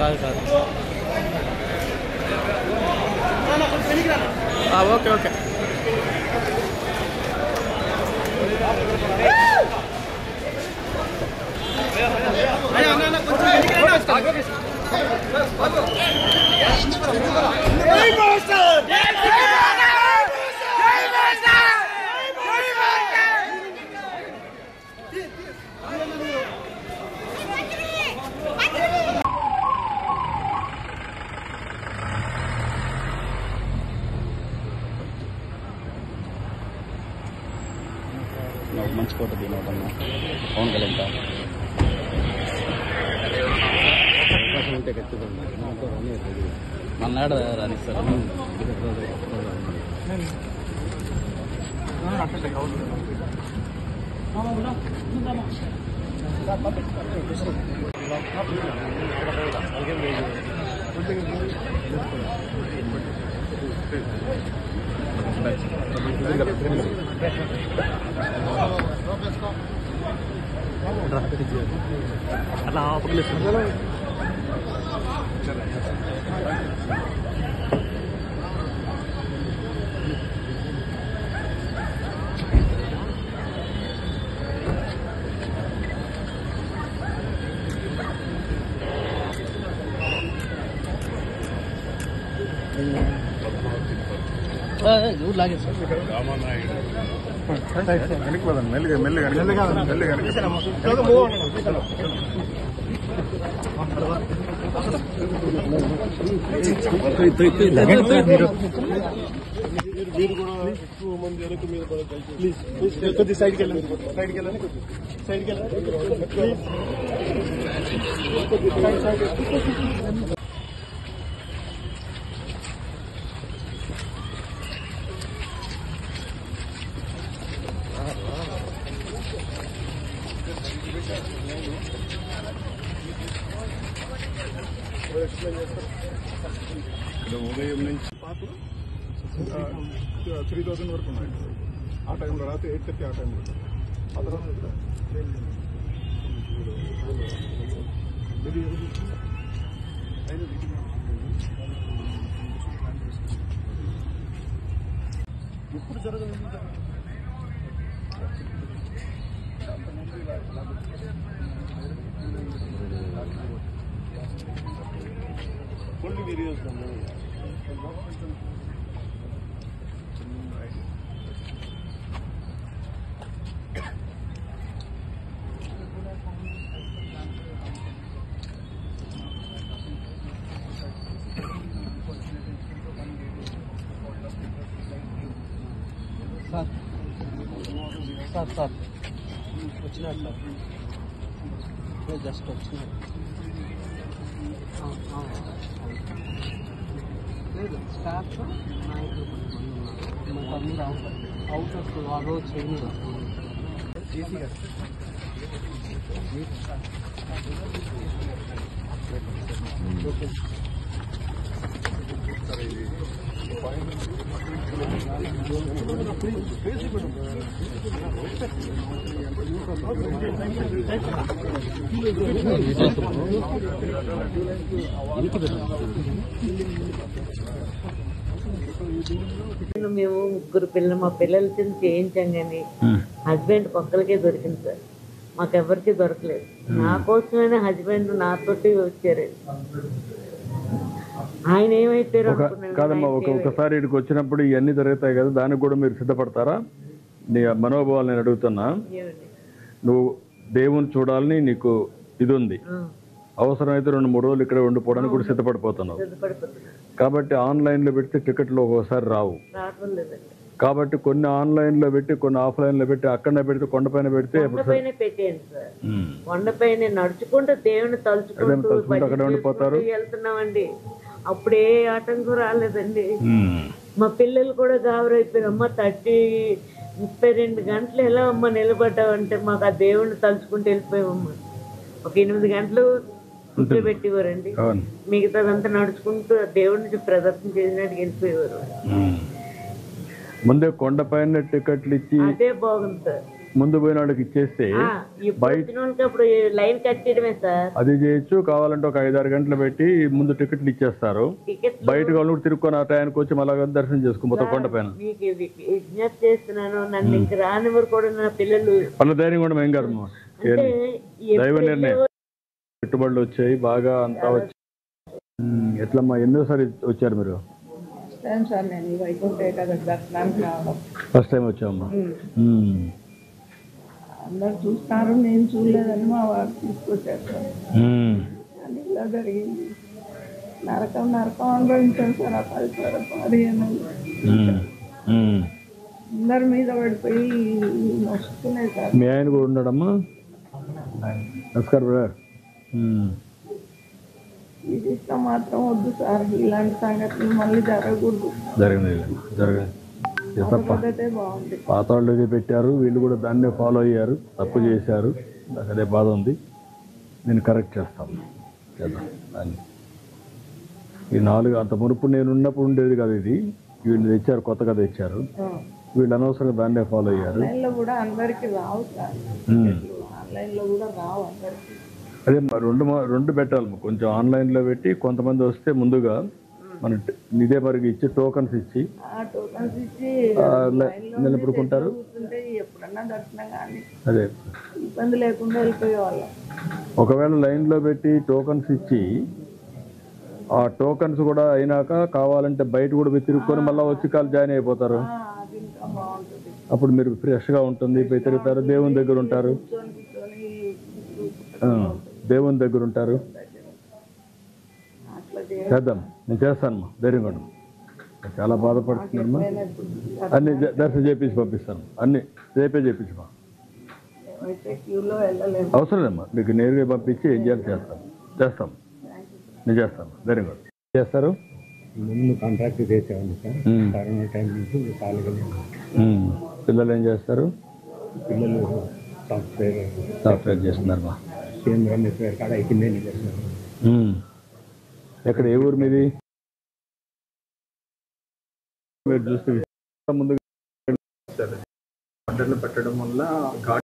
కాదు కాదు. Okay okay. మంచి ఫోటో తినవద్దన్నా పవన్ కళ్యాణ్ అవకాశం ఉంటే ఖచ్చితంగా మన్నాడు రానిస్తారు. అలా ఊరు లాగేసి మెల్లిగా మెల్లిగా మెల్లిగా మెల్లిగా మీరు కూడా ఎక్కువ మంది వెనక మీద ప్లీజ్ ప్లీజ్ కొద్ది సైడ్కి వెళ్ళండి సైడ్కి వెళ్ళండి సైడ్కి వెళ్ళండి ఇక్కడ ఉదయం నుంచి పాటలు 3000 వరకు ఉన్నాయి. ఆ టైంలో రాత్రి 8:30 ఆ టైంలో ఆ తర్వాత ఎప్పుడు జరగదు కొన్ని వీడియోస్ సార్ సార్ వచ్చినట్టు జస్ట్ వచ్చినట్టు లేదు స్టాఫ్ నాయకులు కొంతమంది ఉన్నారు. అవుట్ ఆఫ్ ఆ రోజు చేయలేదు. మేము ముగ్గురు పిల్లలు మా పిల్లల చిన్న చేయించాం కానీ హస్బెండ్ ఒక్కరికే దొరికింది సార్. మాకెవరికి దొరకలేదు. నా కోసమైనా హస్బెండ్ నాతోటి వచ్చారు. ఆయన ఏమైపోయారు కాదమ్మా, ఒకసారి ఇక్కడికి వచ్చినప్పుడు ఇవన్నీ జరుగుతాయి కదా, దానికి కూడా మీరు సిద్ధపడతారా? నీ మనోభావాలు నేను అడుగుతున్నా. నువ్వు దేవుని చూడాలని నీకు ఇది ఉంది, అవసరమైతే 2-3 రోజులు ఇక్కడ ఉండిపోవడానికి కూడా సిద్ధపడిపోతున్నావు. కాబట్టి ఆన్లైన్లో పెడితే టికెట్లు ఒక్కోసారి రావు. కాబట్టి కొన్ని ఆన్లైన్లో పెట్టి కొన్ని ఆఫ్లైన్లో పెట్టి అక్కడనే పెడితే కొండపైన పెడితే కొండపైన నడుచుకుంటూ దేవుని తలుచుకుంటూ అక్కడ ఉండిపోతారు. వెళ్తున్నామండి. అప్పుడే ఆటంకం రాలేదండి. మా పిల్లలు కూడా గాబరైపోయారు. అమ్మ 32 గంటలు ఎలా అమ్మ నిలబడ్డావంటే మాకు ఆ దేవుడిని తలుచుకుంటూ వెళ్ళిపోయామమ్మా. ఒక 8 గంటలు కూర్చోబెట్టేవారండి. మిగతాదంతా నడుచుకుంటూ దేవుడిని ప్రదర్శన చేసినట్టు వెళ్ళిపోయేవారు. ముందే కొండపైన టికెట్లు ఇచ్చి అదే బాగుంది సార్. ముందు పోయిన వాళ్ళకి ఇచ్చేస్తే అప్పుడు లైన్ కట్టడమే సార్. అది చేయొచ్చు. కావాలంటే ఒక 5-6 గంటలు పెట్టి ముందు టికెట్లు ఇచ్చేస్తారు. బయట వాళ్ళు తిరుక్కొని ఆ టైంకి వచ్చి మళ్ళా దర్శనం చేసుకో మొత్తం కొండ పైన. మీకు విజ్ఞప్తి చేస్తున్నాను, నన్ను ఇంక రానివ్వరు కూడా నా పిల్లలు. వాళ్ళ ధైర్యం కూడా ఏం కాదు. దైవ నిర్ణయం. పెట్టుబడులు వచ్చాయి బాగా అంతా వచ్చి. ఎట్లమ్మా ఎన్నోసారి వచ్చారు మీరు? సార్ నేను వైకుంఠ ఏకాదశి దర్శనానికి రావడం ఫస్ట్ టైం వచ్చామమ్మా. అందరు చూస్తారు, నేను చూడలేదని మా వారు తీసుకొచ్చారు సార్. అని ఇలా జరిగింది. నరకం అనుభవించాను సార్. ఆ 15 అందరి మీద పడిపోయి వస్తున్నాయి సార్. మీ ఆయన కూడా ఉన్నాడమ్మా? నమస్కారం బ్రదర్. ఇది ఇష్టం మాత్రం వద్దు సార్. ఇలాంటి సంఘటనలు మళ్ళీ జరగకూడదు. జరగదు బాగుంది. పాత వాళ్ళు ఇది పెట్టారు, వీళ్ళు కూడా దాన్నే ఫాలో అయ్యారు, తప్పు చేశారు. నాకు అదే బాధ ఉంది. నేను కరెక్ట్ చేస్తాను దాన్ని. ఈ 4 అంత మునుపు నేను ఉన్నప్పుడు ఉండేది కదా ఇది. వీళ్ళు తెచ్చారు, కొత్తగా తెచ్చారు. వీళ్ళు అనవసరంగా దాన్నే ఫాలో అయ్యారు. ఆన్లైన్లో కూడా అందరికీ రావు సార్. ఆన్లైన్లో కూడా రావు అందరికీ. అదే రెండు పెట్టాలి. కొంచెం ఆన్లైన్లో పెట్టి కొంతమంది వస్తే ముందుగా మన ఇదే మరికి ఇచ్చి టోకన్స్ ఇచ్చి నిలబడుకుంటారు. ఎప్పుడన్నా దర్శనం కానీ అదే ఇబ్బంది లేకుండా వెళ్ళిపోయేవాళ్ళం. ఒకవేళ లైన్లో పెట్టి టోకన్స్ ఇచ్చి ఆ టోకన్స్ కూడా అయినాక కావాలంటే బయట కూడా తిరుక్కొని మళ్ళీ వచ్చి జాయిన్ అయిపోతారు. అప్పుడు మీరు ఫ్రెష్గా ఉంటుంది, తిరుగుతారు, దేవుని దగ్గర ఉంటారు. దేవుని దగ్గర ఉంటారు. చేద్దాం, నేను చేస్తానమ్మా. ధైర్యం కూడా చాలా బాధపడుతున్నామ్మా. అన్ని దర్శనం చేపించి పంపిస్తాను. అన్ని రేపే చేపించమా. అవసరం లేమ్మా. మీకు నేరుగా పంపించి ఏం చేయాలి చేస్తాం. నేను చేస్తాను. ధైర్యం కూడా చేస్తారు. ముందు కాంట్రాక్ట్ చేసేవాడిని సార్. కరోనా టైం నుంచి ఖాళీగా. పిల్లలు ఏం చేస్తారు? పిల్లలు సాఫ్ట్వేర్ చేస్తున్నారమ్మా. నెట్వేర్ కాడ కింద చేస్తున్నారు. ఎక్కడ, ఏ ఊరు మీది? మీరు చూస్తే ముందుగా పెట్టడం వల్ల